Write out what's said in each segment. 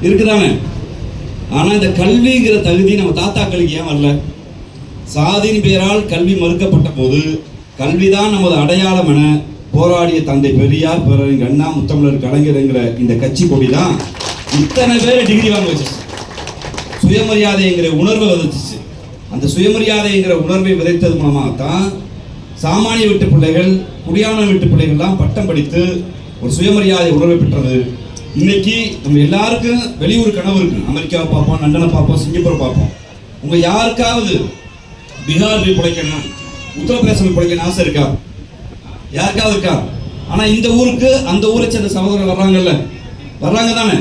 இருக்குதானே? ஆனால் இந்த கல்விங்கிற தகுதி நம்ம தாத்தாக்களுக்கு ஏன் வரல? சாதியின் பெயரால் கல்வி மறுக்கப்பட்ட போது கல்விதான் நமது அடையாளம் என போராடிய தந்தை பெரியார், பேரறிஞர் அண்ணா, முத்தமிழர் கலைஞர் என்கிற இந்த கட்சி கொடி தான் இத்தனை பேர் டிகிரி வாங்க வச்சிச்சு. சுயமரியாதைங்கிற உணர்வை விதைச்சிச்சு. அந்த சுயமரியாதைங்கிற உணர்வை விதைத்தது மூலமாகத்தான் சாமானிய வீட்டு பிள்ளைகள், குடியான வீட்டு பிள்ளைகள்லாம் பட்டம் படித்து ஒரு சுயமரியாதை உணர்வை பெற்றது. இன்னைக்கு நம்ம எல்லாருக்கும் வெளியூர் கனவு இருக்கு. அமெரிக்காவை பார்ப்போம், லண்டனை பார்ப்போம், சிங்கப்பூரை பார்ப்போம். உங்க யாருக்காவது பீகார் போய் பிழைக்கணும், உத்தரப்பிரதேசம் போய் பிழைக்கணும் ஆசை இருக்கா? யாருக்காவது இருக்கா? ஆனா இந்த ஊருக்கு அந்த ஊரை சேர்ந்த சகோதரர் வர்றாங்க தானே?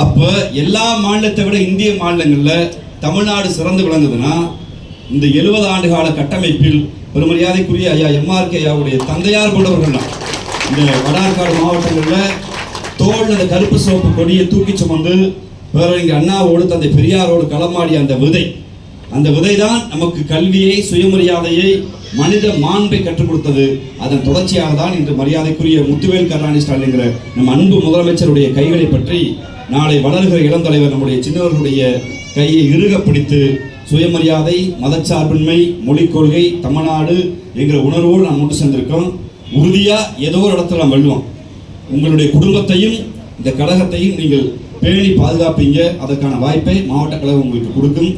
அப்ப எல்லா மாநிலத்தை விட இந்திய மாநிலங்கள்ல தமிழ்நாடு சிறந்து விளங்குதுன்னா இந்த 70 ஆண்டு கால கட்டமைப்பில் பெருமரியாதைக்குரிய ஐயா எம்ஆர்கே ஐயாவுடைய தந்தையார் போன்றவர்கள் தான். இந்த வடார்காடு மாவட்டங்களில் தோல் அந்த கருப்பு சிவப்பு கொடியை தூக்கி சுமந்து பேரறிஞர் அண்ணாவோடு தந்தை பெரியாரோடு களமாடிய அந்த விதை தான் நமக்கு கல்வியை, சுயமரியாதையை, மனித மாண்பை கற்றுக் கொடுத்தது. அதன் தொடர்ச்சியாக தான் இன்று மரியாதைக்குரிய முத்துவேல் கருணாநிதி ஸ்டாலின்ங்கிற நம் அன்பு முதலமைச்சருடைய கைகளை பற்றி நாளை வளர்கிற இளம் தலைவர் நம்முடைய சின்னவர்களுடைய கையை இறுக பிடித்து சுயமரியாதை, மதச்சார்பின்மை, மொழிக் கொள்கை, தமிழ்நாடு என்கிற உணர்வோடு நாம் முட்டு சென்றிருக்கோம். உறுதியா ஏதோ ஒரு இடத்துல நாம் வெல்லுவோம். உங்களுடைய குடும்பத்தையும் இந்த கழகத்தையும் நீங்கள் பேணி பாதுகாப்பீங்க. அதற்கான வாய்ப்பை மாவட்ட கழகம் உங்களுக்கு கொடுக்கும்.